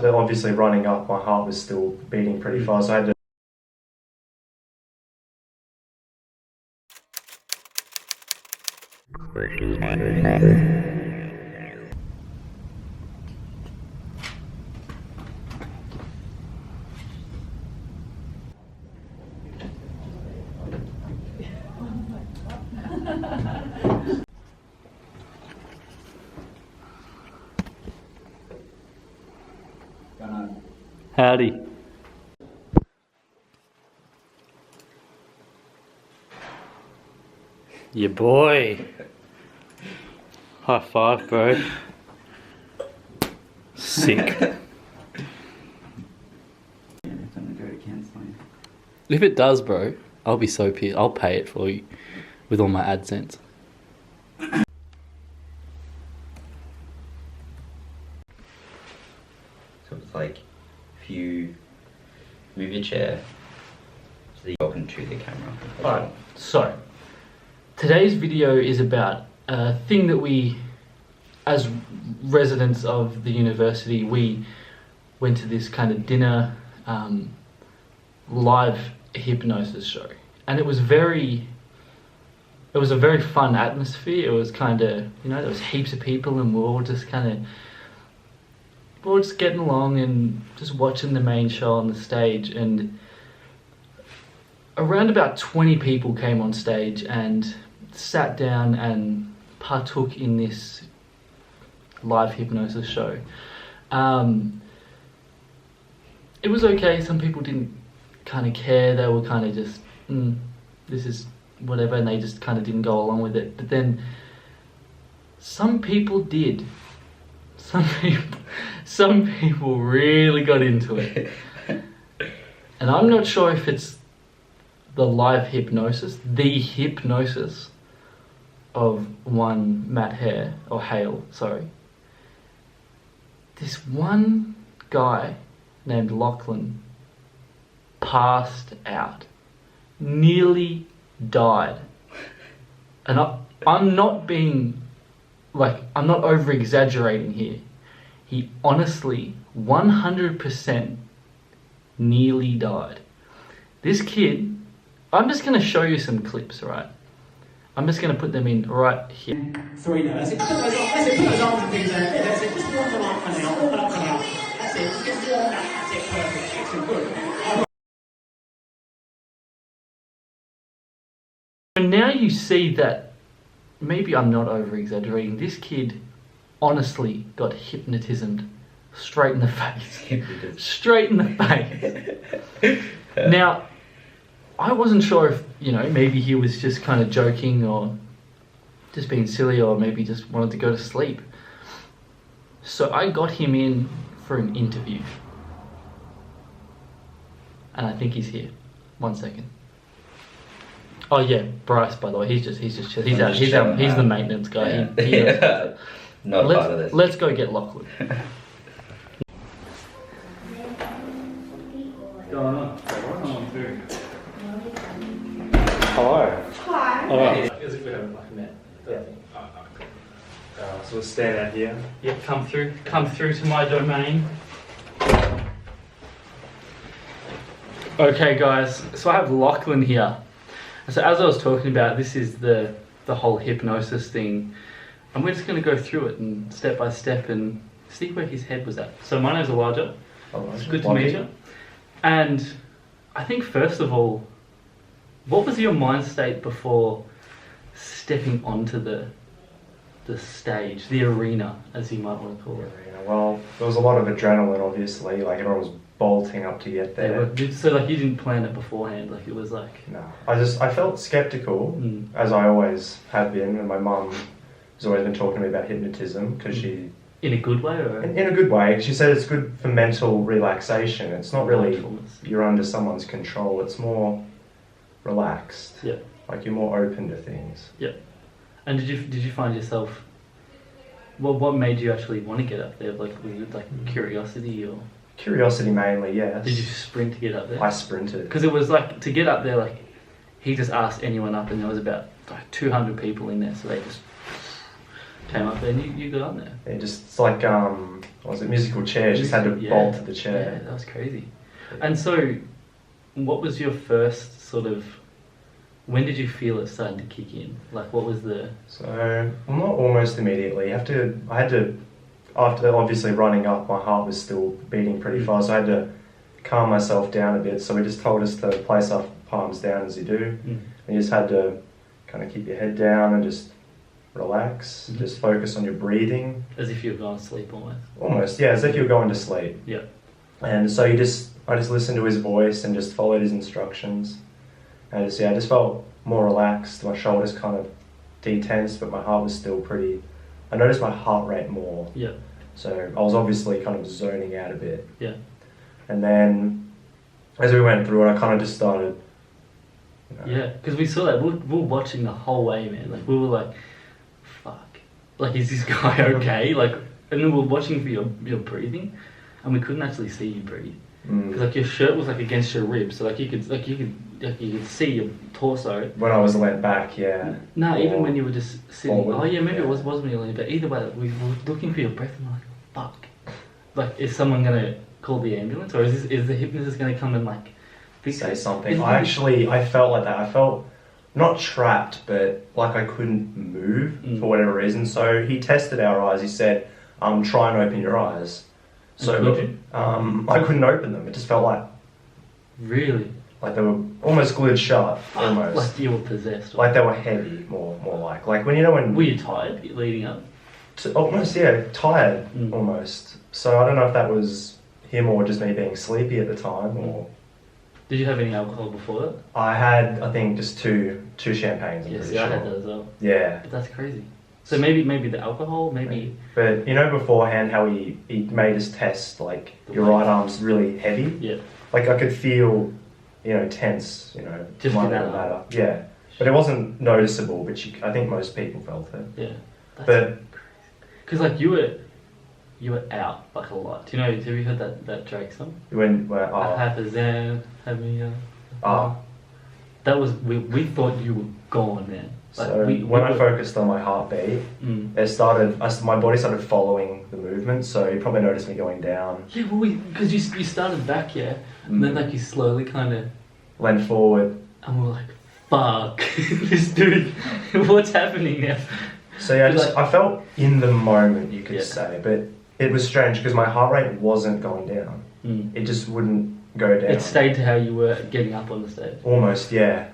after obviously running up, my heart was still beating pretty fast. So I had to Howdy. Your boy. High five, bro. Sick. If it does, bro, I'll be so pissed. I'll pay it for you with all my AdSense. So it's like, if you move your chair, so you're talking to the camera. Alright, so today's video is about a thing that we, as residents of the university, we went to this kind of dinner live hypnosis show, and it was a very fun atmosphere. It was kind of, you know, there was heaps of people and we're all just getting along and just watching the main show on the stage, and around about 20 people came on stage and sat down and partook in this live hypnosis show. It was okay. Some people didn't kind of care. They were kind of just, this is whatever, and they just kind of didn't go along with it. But then some people did. Some people really got into it. And I'm not sure if it's the live hypnosis, the hypnosis of one Matt Hale, sorry. This one guy named Lachlan passed out, nearly died. And I'm not being, like, I'm not over exaggerating here. He honestly, 100% nearly died. This kid, I'm just going to show you some clips, right? I'm just going to put them in right here. 3 now. That's it. Put those arms and things there. Yeah, that's it. Just warm them up for now. Warm it up for now. That's it. Just get warmed up. That's it. Perfect. Excellent. Good. So now you see that maybe I'm not over exaggerating. This kid honestly got hypnotismed straight in the face. Straight in the face. Now, I wasn't sure if, you know, maybe he was just kind of joking or just being silly, or maybe just wanted to go to sleep. So I got him in for an interview. And I think he's here. 1 second. Oh yeah, Bryce, by the way, he's the maintenance guy. Yeah. Not part of this. Let's go get Lachlan. hello. Hi. Alright. As if we haven't met. Yeah. So we'll stand out here. Yeah, come through to my domain. Okay guys, so I have Lachlan here. So as I was talking about, this is the whole hypnosis thing, and we're just going to go through it and step by step and see where his head was at. So my name's Elijah. It's good to meet you. And I think first of all, what was your mind state before stepping onto the stage, the arena, as you might want to call it? Well, there was a lot of adrenaline, obviously. Like, everyone was bolting up to get there. So like you didn't plan it beforehand, like it was like... No, I felt skeptical, as I always have been, and my mum has always been talking to me about hypnotism, because she... In a good way, or...? In a good way. She said it's good for mental relaxation. It's not really you're under someone's control, it's more relaxed. Yeah. Like, you're more open to things. Yeah. And did you find yourself... What made you actually want to get up there? Like, was it like curiosity or...? Curiosity mainly, yes. Did you sprint to get up there? I sprinted. Because it was like, to get up there, like, he just asked anyone up, and there was about like 200 people in there, so they just came up there and you got up there. Yeah, just, it's like, was it musical chairs? Just had to bolt to the chair. Yeah, that was crazy. And so, what was your first sort of? When did you feel it starting to kick in? Like, what was the? So, well, not almost immediately. I had to, after obviously running up, my heart was still beating pretty fast. So I had to calm myself down a bit. So he just told us to place our palms down as you do. And you just had to kind of keep your head down and just relax. Just focus on your breathing. As if you were going to sleep almost. Almost, yeah, as if you were going to sleep. Yeah. And so I just listened to his voice and just followed his instructions. And I just felt more relaxed. My shoulders kind of detensed, but my heart was still pretty. I noticed my heart rate more. Yeah. So I was obviously kind of zoning out a bit. Yeah. And then as we went through it, I kind of just started. Yeah, because we saw that. We were watching the whole way, man. Like, we were like, fuck. Like, is this guy okay? Like, and then we were watching for your breathing, and we couldn't actually see you breathe. Because like your shirt was like against your ribs, so you could see your torso. When I was leant back, yeah. No, even when you were just sitting. Forward. Oh yeah, maybe it was when you were leaning back. Either way, we were looking for your breath, and we're like, fuck. Like, is someone gonna call the ambulance, or is the hypnotist gonna come and like say something? I felt like that. I felt not trapped, but like I couldn't move for whatever reason. So he tested our eyes. He said, "Try and open your eyes." So I couldn't open them. It just felt like really, like they were almost glued shut, almost like you were possessed. Like they were heavy, more like when you know when. Were you tired leading up? Almost, yeah, tired almost. So I don't know if that was him or just me being sleepy at the time, or. Did you have any alcohol before that? I had, I think, just two champagnes. Yes, sure. I had that as well. Yeah. But that's crazy. So maybe the alcohol, maybe. But you know beforehand how he made us test, like your right arm's really heavy. Yeah. Like I could feel, tense. Just in that matter. Yeah. But it wasn't noticeable. But I think most people felt it. Yeah. But because like you were out like a lot. Do you know? Have you heard that Drake song? I have a Zan, have me. That was we thought you were gone, man. Like, so when I focused on my heartbeat, my body started following the movement. So you probably noticed me going down. Yeah, well, because you started back, yeah, and then like you slowly kind of leaned forward, and we're like, "Fuck, this dude, what's happening now?" So yeah, I felt in the moment, you could say, but it was strange because my heart rate wasn't going down. It just wouldn't go down. It stayed to how you were getting up on the stage. Almost, yeah.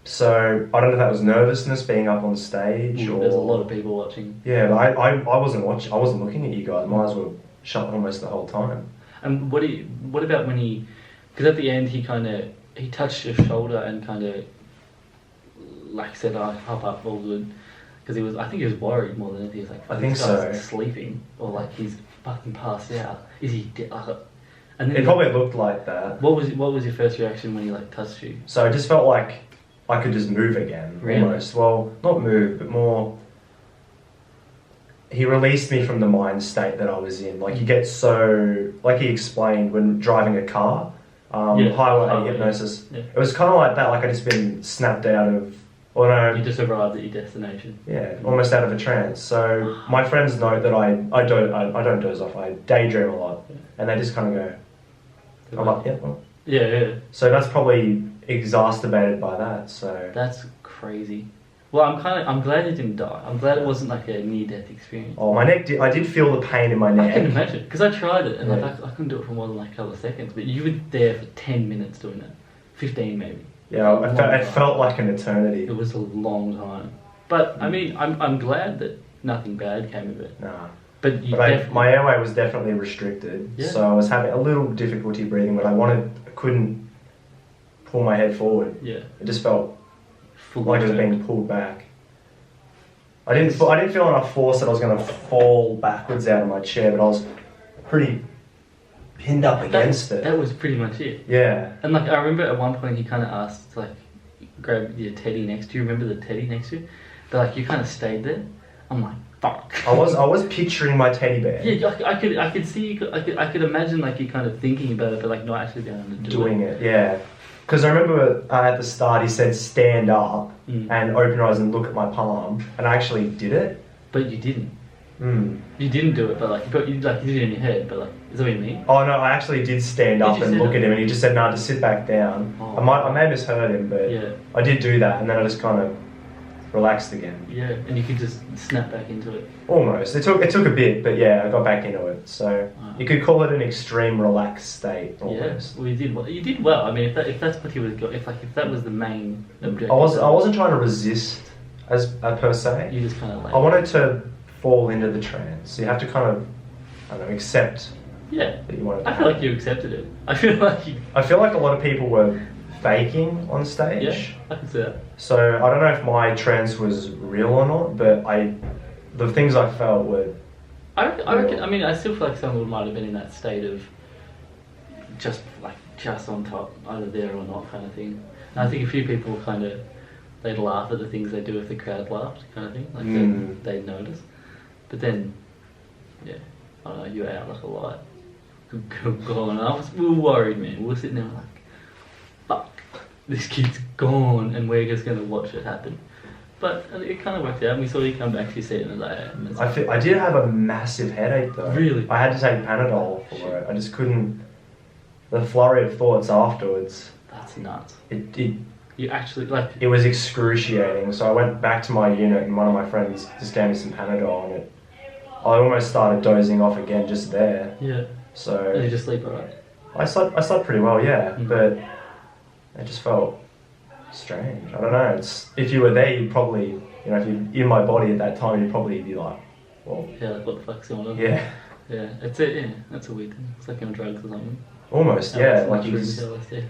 So I don't know if that was nervousness being up on stage or. There's a lot of people watching. Yeah, but I wasn't watching. I wasn't looking at you guys. My eyes were shut almost the whole time. And what about when he? Because at the end he touched your shoulder and kind of like said, "Hop up, all good." Because I think he was worried more than anything. He was like, I think so. Sleeping or like he's fucking passed out. Is he dead? And then it probably looked like that. What was your first reaction when he like touched you? So it just felt like I could just move again, really? Almost. Well, not move, but more. He released me from the mind state that I was in. Like you get so, like he explained when driving a car, highway hypnosis. Yeah. It was kind of like that. Like I just been snapped out of. Or no, you just arrived at your destination. Yeah, almost out of a trance. So my friends know that I don't doze off. I daydream a lot, and they just kind of go, "I'm like, yeah, well." Yeah. So that's probably exacerbated by that. So that's crazy. Well, I'm glad you didn't die. I'm glad it wasn't like a near-death experience. Oh, my neck! I did feel the pain in my neck. I can imagine because I tried it and like I couldn't do it for more than like a couple of seconds. But you were there for 10 minutes doing it, 15 maybe. Yeah, it felt like an eternity. It was a long time. But I mean, I'm glad that nothing bad came of it. Nah. But my airway was definitely restricted, so I was having a little difficulty breathing. But I couldn't pull my head forward. Yeah. It just felt like it was being pulled back. I didn't feel enough force that I was going to fall backwards out of my chair, but I was pretty pinned up against it. That was pretty much it. Yeah. And like I remember at one point he kind of asked to like grab your teddy next to you. Remember the teddy next to you? But like you kind of stayed there. I'm like, fuck. I was picturing my teddy bear. Yeah, I could see you. I could imagine like you kind of thinking about it, but like not actually being able to do it. Yeah. Because I remember at the start he said stand up and open your eyes and look at my palm, and I actually did it. But you didn't. You didn't do it, but like you did it in your head. But like, is that what you mean? Oh no, I actually did stand up and look at him, and he just said, "No, just sit back down." Oh. I may have misheard him, but I did do that, and then I just kind of relaxed again. Yeah, and you could just snap back into it. Almost. It took a bit, but yeah, I got back into it. So you could call it an extreme relaxed state. Almost. Yeah, well, you did well. I mean, if that's what you would go, if that was the main objective. I wasn't trying to resist as per se. You just kind of. I wanted to fall into the trance. So you have to kind of, I don't know, accept. Yeah. That you wanted to I feel like you accepted it. I feel like a lot of people were faking on stage. Yeah, I can see that. So I don't know if my trance was real or not, but the things I felt were. I reckon. I mean, I still feel like someone might have been in that state of just on top, either there or not, kind of thing. And I think a few people they'd laugh at the things they do if the crowd laughed, kind of thing. Like they'd notice. But then, yeah, I don't know. You were out like a light. Gone. We were worried, man. We were sitting there like, fuck, this kid's gone, and we're just gonna watch it happen. But it kind of worked out, and we saw you come back to your seat, and I was like, I did have a massive headache though. Really? I had to take Panadol for it. I just couldn't. The flurry of thoughts afterwards. That's nuts. You actually It was excruciating. So I went back to my unit, and one of my friends just gave me some Panadol, and I almost started dozing off again just there. Yeah. So. Did you just sleep alright? I slept pretty well, yeah, but it just felt strange. I don't know. If you were there, you'd probably, if you're in my body at that time, you'd probably be like, well. Yeah, like what the fuck's going on? Yeah. Yeah, that's it. Yeah, that's a weird thing. It's like on drugs or something. Almost, yeah. Like you LSD.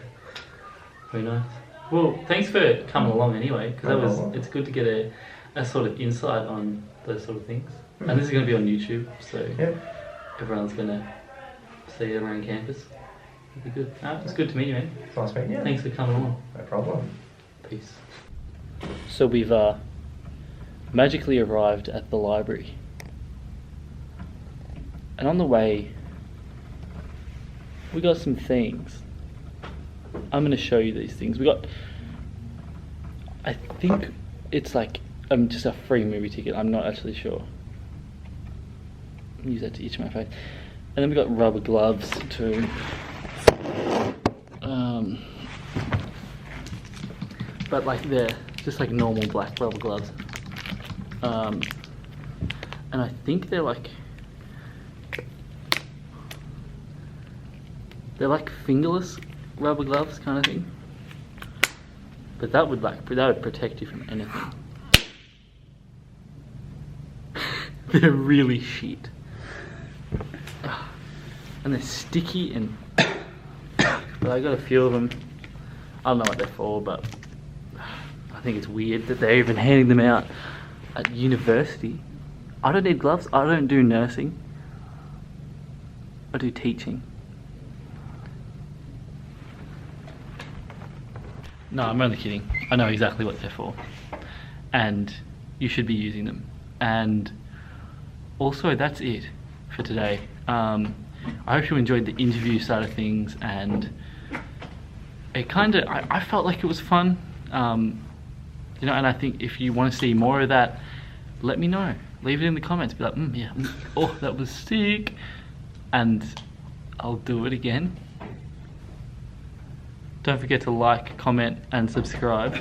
Very nice. Well, thanks for coming along anyway, because it's good to get a sort of insight on those sort of things. And this is going to be on YouTube, so everyone's going to see it around campus. It'll be good. It's good to meet you, man. It's nice meeting you. Thanks for coming along. No problem. Peace. So we've magically arrived at the library. And on the way, we got some things. I'm going to show you these things. I think it's like just a free movie ticket. I'm not actually sure. Use that to itch my face. And then we got rubber gloves too. But like they're just like normal black rubber gloves. And I think they're like fingerless rubber gloves kind of thing. But that would protect you from anything. They're really shit. And they're sticky and but I got a few of them. I don't know what they're for, but I think it's weird that they're even handing them out at university. I don't need gloves. I don't do nursing. I do teaching. No, I'm only kidding. I know exactly what they're for. And you should be using them. And also, that's it for today. I hope you enjoyed the interview side of things, and it I felt like it was fun. And I think if you want to see more of that, let me know. Leave it in the comments. Be like, yeah, oh, that was sick. And I'll do it again. Don't forget to like, comment, and subscribe.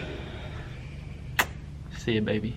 See ya, baby.